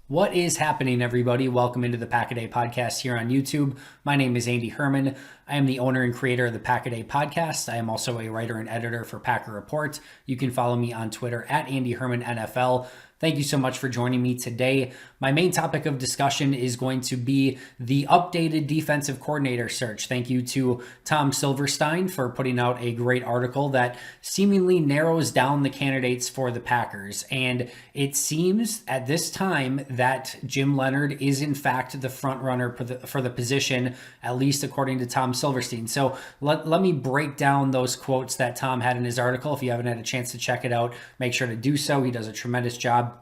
What is happening, everybody? Welcome into the Pack-A-Day podcast here on YouTube. My name is Andy Herman. I am the owner and creator of the Pack-A-Day podcast. I am also a writer and editor for Packer Report. You can follow me on Twitter at Andy Herman NFL. Thank you so much for joining me today. My main topic of discussion is going to be the updated defensive coordinator search. Thank you to Tom Silverstein for putting out a great article that seemingly narrows down the candidates for the Packers. And it seems at this time that Jim Leonhard is in fact the front runner for the position, at least according to Tom Silverstein. So let me break down those quotes that Tom had in his article. If you haven't had a chance to check it out, make sure to do so. He does a tremendous job,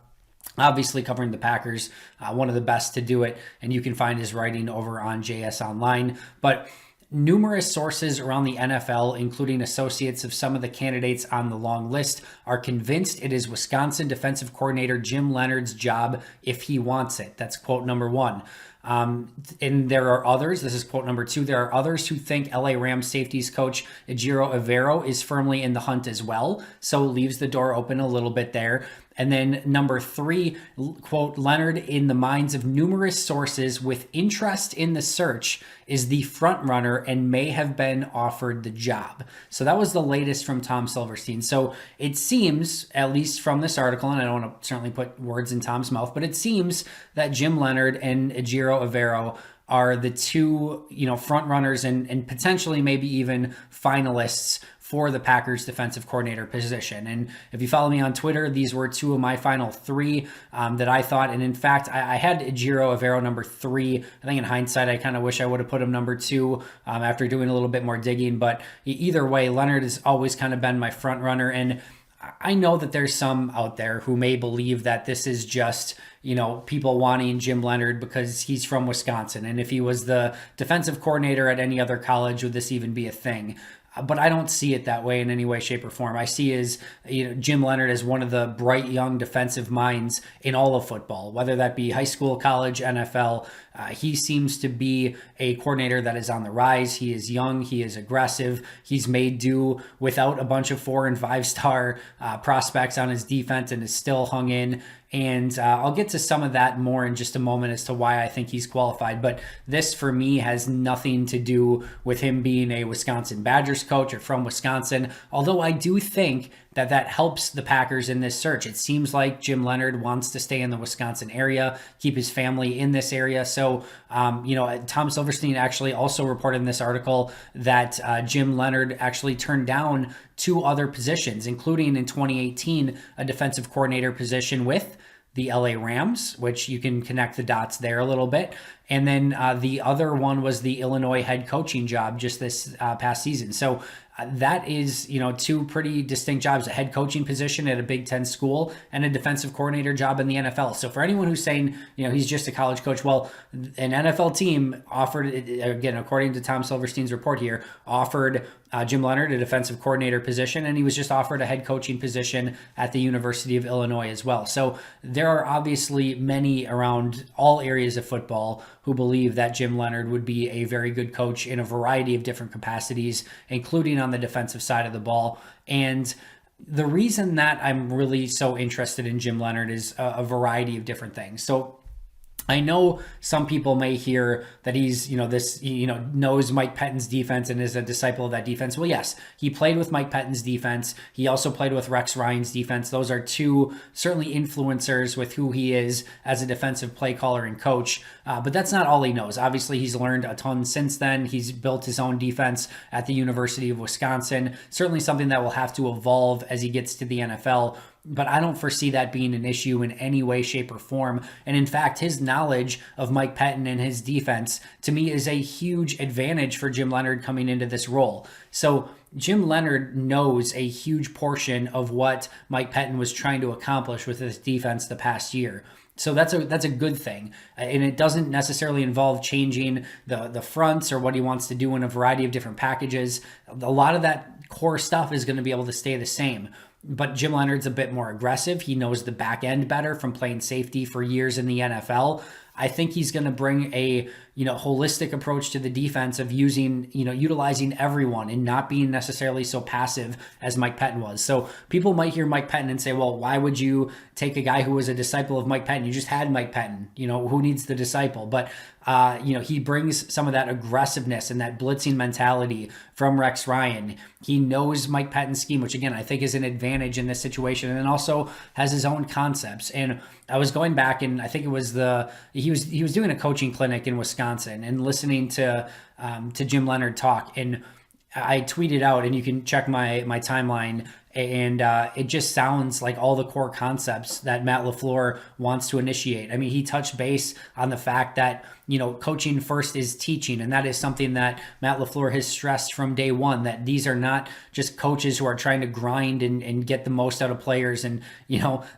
obviously covering the Packers, one of the best to do it, and you can find his writing over on JS Online. But numerous sources around the NFL, including associates of some of the candidates on the long list, are convinced it is Wisconsin defensive coordinator Jim Leonhard's job if he wants it. That's quote number one. And there are others, this is quote number two, there are others who think LA Rams safeties coach Ejiro Evero is firmly in the hunt as well, so leaves the door open a little bit there. And then number three, quote, Leonhard, in the minds of numerous sources with interest in the search, is the front runner and may have been offered the job. So that was the latest from Tom Silverstein. So it seems, at least from this article, and I don't want to certainly put words in Tom's mouth, but it seems that Jim Leonhard and Ejiro Evero are the two, front runners and potentially maybe even finalists for the Packers defensive coordinator position. And if you follow me on Twitter, these were two of my final three that I thought. And in fact, I had Ejiro Evero number three. I think in hindsight, I kind of wish I would have put him number two after doing a little bit more digging. But either way, Leonhard has always kind of been my front runner. And I know that there's some out there who may believe that this is just, people wanting Jim Leonhard because he's from Wisconsin. And if he was the defensive coordinator at any other college, would this even be a thing? But I don't see it that way in any way, shape, or form. I see Jim Leonhard as one of the bright young defensive minds in all of football, whether that be high school, college, NFL. He seems to be a coordinator that is on the rise. He is young. He is aggressive. He's made do without a bunch of 4- and 5-star prospects on his defense and is still hung in. And I'll get to some of that more in just a moment as to why I think he's qualified. But this, for me, has nothing to do with him being a Wisconsin Badgers coach or from Wisconsin, although I do think that helps the Packers in this search. It seems like Jim Leonhard wants to stay in the Wisconsin area, keep his family in this area. So, Tom Silverstein actually also reported in this article that Jim Leonhard actually turned down two other positions, including in 2018, a defensive coordinator position with the LA Rams, which you can connect the dots there a little bit. And then the other one was the Illinois head coaching job just this past season. So that is, two pretty distinct jobs, a head coaching position at a Big Ten school and a defensive coordinator job in the NFL. So for anyone who's saying, he's just a college coach, well, an NFL team offered, again, according to Tom Silverstein's report here, offered Jim Leonhard a defensive coordinator position, and he was just offered a head coaching position at the University of Illinois as well. So there are obviously many around all areas of football who believe that Jim Leonhard would be a very good coach in a variety of different capacities, including on the defensive side of the ball. And the reason that I'm really so interested in Jim Leonhard is a variety of different things. So I know some people may hear that he's, knows Mike Pettine's defense and is a disciple of that defense. Well, yes, he played with Mike Pettine's defense. He also played with Rex Ryan's defense. Those are two certainly influencers with who he is as a defensive play caller and coach. But that's not all he knows. Obviously, he's learned a ton since then. He's built his own defense at the University of Wisconsin. Certainly something that will have to evolve as he gets to the NFL. But I don't foresee that being an issue in any way, shape, or form. And in fact, his knowledge of Mike Pettine and his defense, to me, is a huge advantage for Jim Leonhard coming into this role. So Jim Leonhard knows a huge portion of what Mike Pettine was trying to accomplish with his defense the past year. So that's a good thing. And it doesn't necessarily involve changing the fronts or what he wants to do in a variety of different packages. A lot of that core stuff is going to be able to stay the same. But Jim Leonhard's a bit more aggressive. He knows the back end better from playing safety for years in the NFL. I think he's going to bring a holistic approach to the defense of utilizing everyone and not being necessarily so passive as Mike Pettine was. So people might hear Mike Pettine and say, well, why would you take a guy who was a disciple of Mike Pettine? You just had Mike Pettine. Who needs the disciple? But he brings some of that aggressiveness and that blitzing mentality from Rex Ryan. He knows Mike Pettine's scheme, which again, I think is an advantage in this situation, and then also has his own concepts. And I was going back, and I think it was he was doing a coaching clinic in Wisconsin and listening to Jim Leonhard talk, and I tweeted out, and you can check my timeline, and it just sounds like all the core concepts that Matt LaFleur wants to initiate. I mean, he touched base on the fact that, coaching first is teaching, and that is something that Matt LaFleur has stressed from day one, that these are not just coaches who are trying to grind and get the most out of players. And,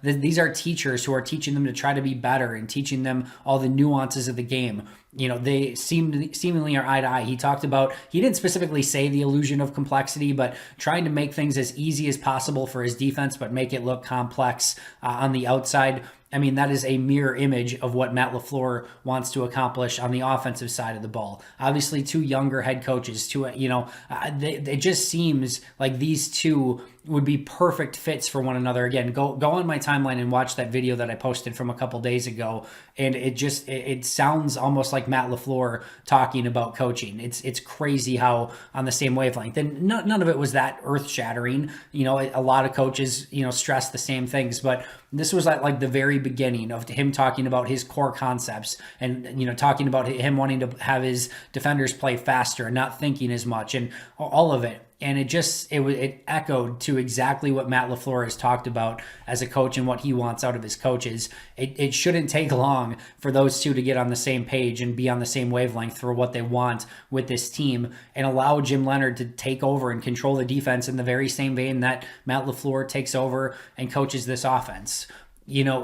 these are teachers who are teaching them to try to be better and teaching them all the nuances of the game. They seemingly are eye to eye. He talked about, he didn't specifically say the illusion of complexity, but trying to make things as easy as possible for his defense, but make it look complex on the outside. I mean, that is a mirror image of what Matt LaFleur wants to accomplish on the offensive side of the ball. Obviously, two younger head coaches, it just seems like these two would be perfect fits for one another. Again, go on my timeline and watch that video that I posted from a couple days ago. And it sounds almost like Matt LaFleur talking about coaching. It's crazy how on the same wavelength. And none of it was that earth shattering. A lot of coaches, stress the same things, but this was like the very beginning of him talking about his core concepts and, talking about him wanting to have his defenders play faster and not thinking as much and all of it. And it echoed to exactly what Matt LaFleur has talked about as a coach and what he wants out of his coaches. It shouldn't take long for those two to get on the same page and be on the same wavelength for what they want with this team and allow Jim Leonhard to take over and control the defense in the very same vein that Matt LaFleur takes over and coaches this offense.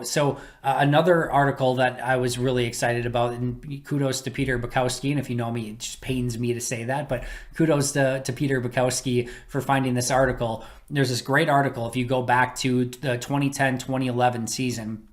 So another article that I was really excited about, and kudos to Peter Bukowski, and if you know me, it just pains me to say that, but kudos to Peter Bukowski for finding this article. There's this great article, if you go back to the 2010-2011 season,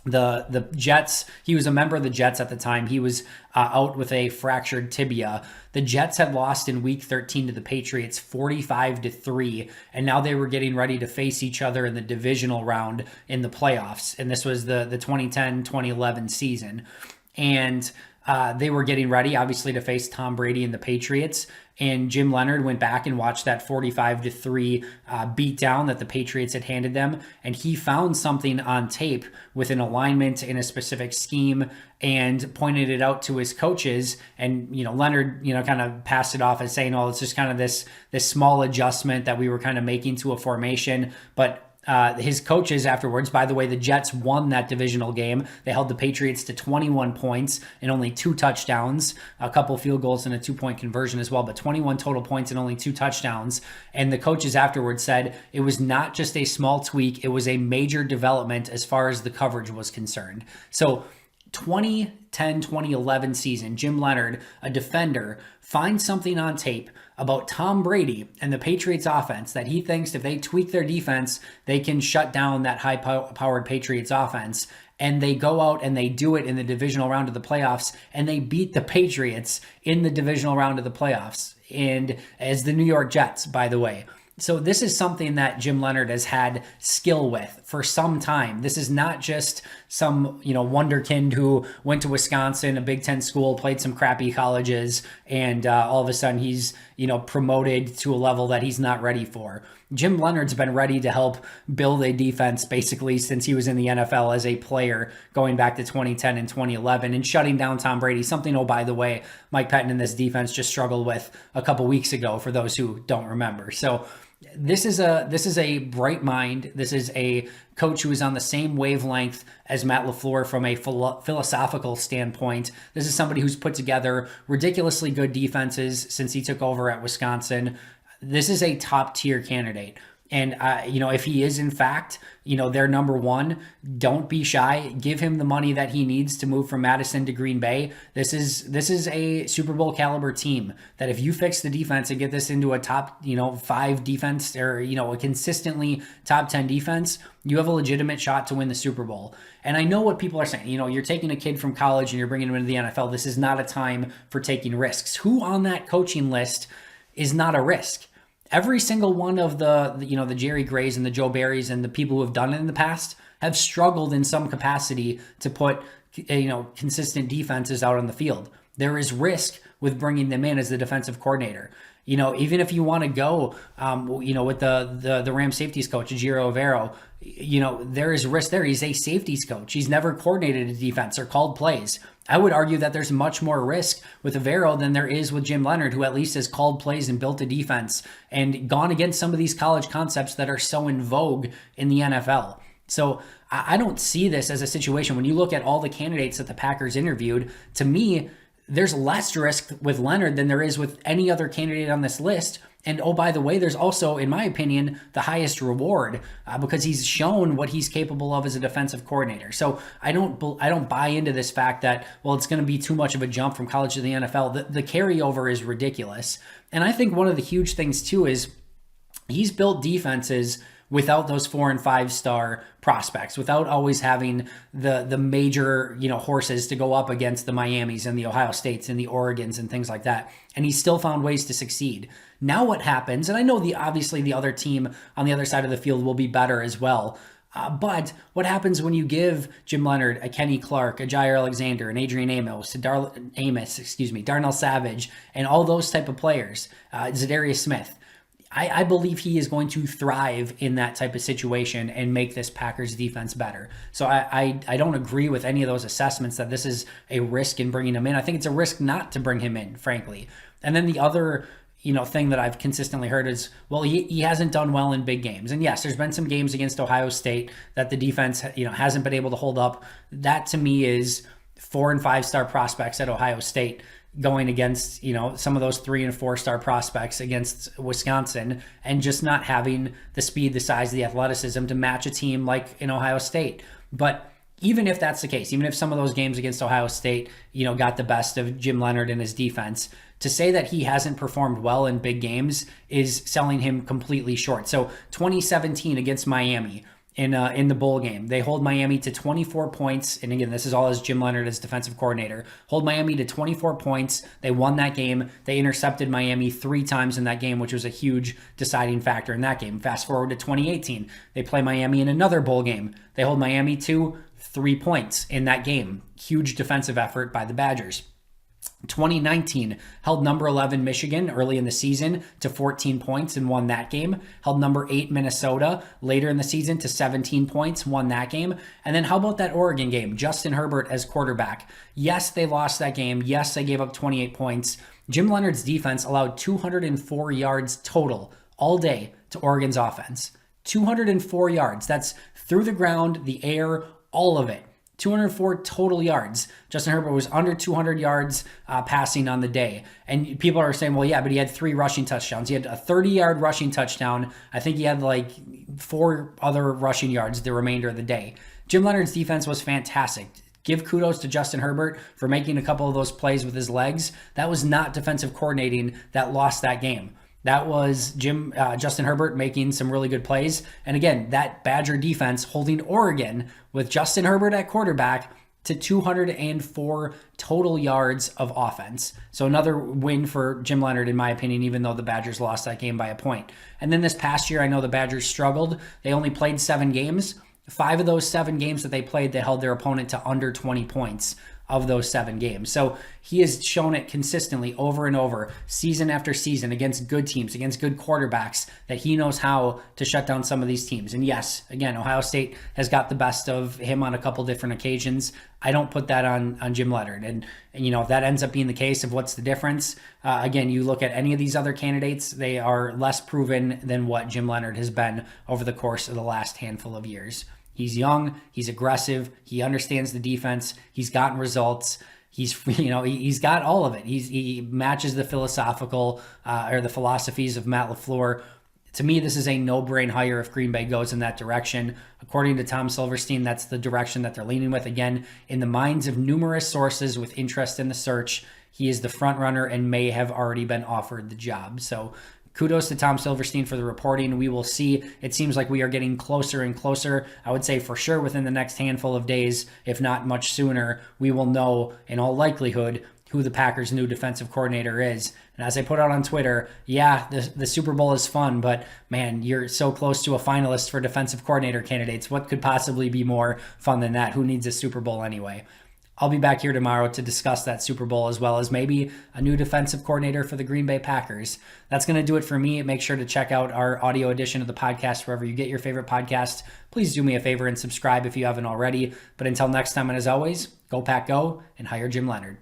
the Jets, he was a member of the Jets at the time. He was out with a fractured tibia. The Jets had lost in week 13 to the Patriots 45-3, and now they were getting ready to face each other in the divisional round in the playoffs. And this was the 2010-2011 season. And they were getting ready, obviously, to face Tom Brady and the Patriots. And Jim Leonhard went back and watched that 45-3 beatdown that the Patriots had handed them. And he found something on tape with an alignment in a specific scheme and pointed it out to his coaches. And, Leonhard, kind of passed it off as saying, oh, it's just kind of this small adjustment that we were kind of making to a formation. But his coaches afterwards, by the way, the Jets won that divisional game. They held the Patriots to 21 points and only 2 touchdowns, a couple field goals and a 2-point conversion as well, but 21 total points and only 2 touchdowns. And the coaches afterwards said it was not just a small tweak, it was a major development as far as the coverage was concerned. So 2010-2011 season, Jim Leonhard, a defender, finds something on tape about Tom Brady and the Patriots offense that he thinks if they tweak their defense, they can shut down that high-powered Patriots offense. And they go out and they do it in the divisional round of the playoffs, and they beat the Patriots in the divisional round of the playoffs, and as the New York Jets, by the way. So this is something that Jim Leonhard has had skill with for some time. This is not just some, wonderkind who went to Wisconsin, a Big Ten school, played some crappy colleges, and all of a sudden he's, promoted to a level that he's not ready for. Jim Leonhard's been ready to help build a defense basically since he was in the NFL as a player going back to 2010 and 2011 and shutting down Tom Brady, something, oh, by the way, Mike Pettine and this defense just struggled with a couple weeks ago for those who don't remember. So this is a bright mind. This is a coach who is on the same wavelength as Matt LaFleur from a philosophical standpoint. This is somebody who's put together ridiculously good defenses since he took over at Wisconsin. This is a top tier candidate. And, if he is in fact, their number one, don't be shy. Give him the money that he needs to move from Madison to Green Bay. This is a Super Bowl caliber team that if you fix the defense and get this into a top, 5 defense or, a consistently top 10 defense, you have a legitimate shot to win the Super Bowl. And I know what people are saying. You're taking a kid from college and you're bringing him into the NFL. This is not a time for taking risks. Who on that coaching list is not a risk? Every single one of the Jerry Grays and the Joe Barrys and the people who have done it in the past have struggled in some capacity to put, consistent defenses out on the field. There is risk with bringing them in as the defensive coordinator. Even if you want to go, with the Rams safeties coach, Ejiro Evero, there is risk there. He's a safeties coach. He's never coordinated a defense or called plays. I would argue that there's much more risk with Evero than there is with Jim Leonhard, who at least has called plays and built a defense and gone against some of these college concepts that are so in vogue in the NFL. So I don't see this as a situation. When you look at all the candidates that the Packers interviewed, to me, there's less risk with Leonhard than there is with any other candidate on this list. And oh, by the way, there's also, in my opinion, the highest reward because he's shown what he's capable of as a defensive coordinator. So I don't buy into this fact that, well, it's going to be too much of a jump from college to the NFL. The carryover is ridiculous. And I think one of the huge things too is he's built defenses without those 4 and 5 star prospects, without always having the major, horses to go up against the Miamis and the Ohio States and the Oregons and things like that. And he's still found ways to succeed. Now what happens, and I know obviously the other team on the other side of the field will be better as well. But what happens when you give Jim Leonhard, a Kenny Clark, a Jair Alexander, an Adrian Amos, Darnell Savage, and all those type of players, Zadarius Smith? I believe he is going to thrive in that type of situation and make this Packers defense better. So I don't agree with any of those assessments that this is a risk in bringing him in. I think it's a risk not to bring him in, frankly. And then the other thing that I've consistently heard is, well, he hasn't done well in big games. And yes, there's been some games against Ohio State that the defense, hasn't been able to hold up. That to me is 4 and 5 star prospects at Ohio State going against, some of those 3 and 4 star prospects against Wisconsin and just not having the speed, the size, the athleticism to match a team like in Ohio State. But even if that's the case, even if some of those games against Ohio State, got the best of Jim Leonhard and his defense, to say that he hasn't performed well in big games is selling him completely short. So 2017 against Miami, in the bowl game, they hold Miami to 24 points. And again, this is all as Jim Leonhard as defensive coordinator. Hold Miami to 24 points. They won that game. They intercepted Miami 3 times in that game, which was a huge deciding factor in that game. Fast forward to 2018. They play Miami in another bowl game. They hold Miami to 3 points in that game. Huge defensive effort by the Badgers. 2019 held number 11 Michigan early in the season to 14 points and won that game. Held number 8 Minnesota later in the season to 17 points, won that game. And then how about that Oregon game? Justin Herbert as quarterback. Yes, they lost that game. Yes, they gave up 28 points. Jim Leonhard's defense allowed 204 yards total all day to Oregon's offense. 204 yards. That's through the ground, the air, all of it. 204 total yards. Justin Herbert was under 200 yards passing on the day. And people are saying, well, yeah, but he had 3 rushing touchdowns. He had a 30-yard rushing touchdown. I think he had 4 other rushing yards the remainder of the day. Jim Leonhard's defense was fantastic. Give kudos to Justin Herbert for making a couple of those plays with his legs. That was not defensive coordinating that lost that game. That was Justin Herbert making some really good plays. And again, that Badger defense holding Oregon with Justin Herbert at quarterback to 204 total yards of offense. So another win for Jim Leonhard, in my opinion, even though the Badgers lost that game by a point. And then this past year, I know the Badgers struggled. They only played 7 games. 5 of those 7 games that they played, they held their opponent to under 20 points of those 7 games. So he has shown it consistently over and over, season after season, against good teams, against good quarterbacks, that he knows how to shut down some of these teams. And yes, again, Ohio State has got the best of him on a couple different occasions. I don't put that on Jim Leonhard. And if that ends up being the case of what's the difference, again, you look at any of these other candidates, they are less proven than what Jim Leonhard has been over the course of the last handful of years. He's young, he's aggressive, he understands the defense, he's gotten results, he's got all of it. He matches the philosophies of Matt LaFleur. To me, this is a no-brain hire if Green Bay goes in that direction. According to Tom Silverstein, that's the direction that they're leaning with. Again, in the minds of numerous sources with interest in the search, he is the front runner and may have already been offered the job. So kudos to Tom Silverstein for the reporting. We will see. It seems like we are getting closer and closer. I would say for sure within the next handful of days, if not much sooner, we will know in all likelihood who the Packers' new defensive coordinator is. And as I put out on Twitter, yeah, the Super Bowl is fun, but man, you're so close to a finalist for defensive coordinator candidates. What could possibly be more fun than that? Who needs a Super Bowl anyway? I'll be back here tomorrow to discuss that Super Bowl as well as maybe a new defensive coordinator for the Green Bay Packers. That's going to do it for me. Make sure to check out our audio edition of the podcast wherever you get your favorite podcast. Please do me a favor and subscribe if you haven't already. But until next time, and as always, go Pack Go and hire Jim Leonhard.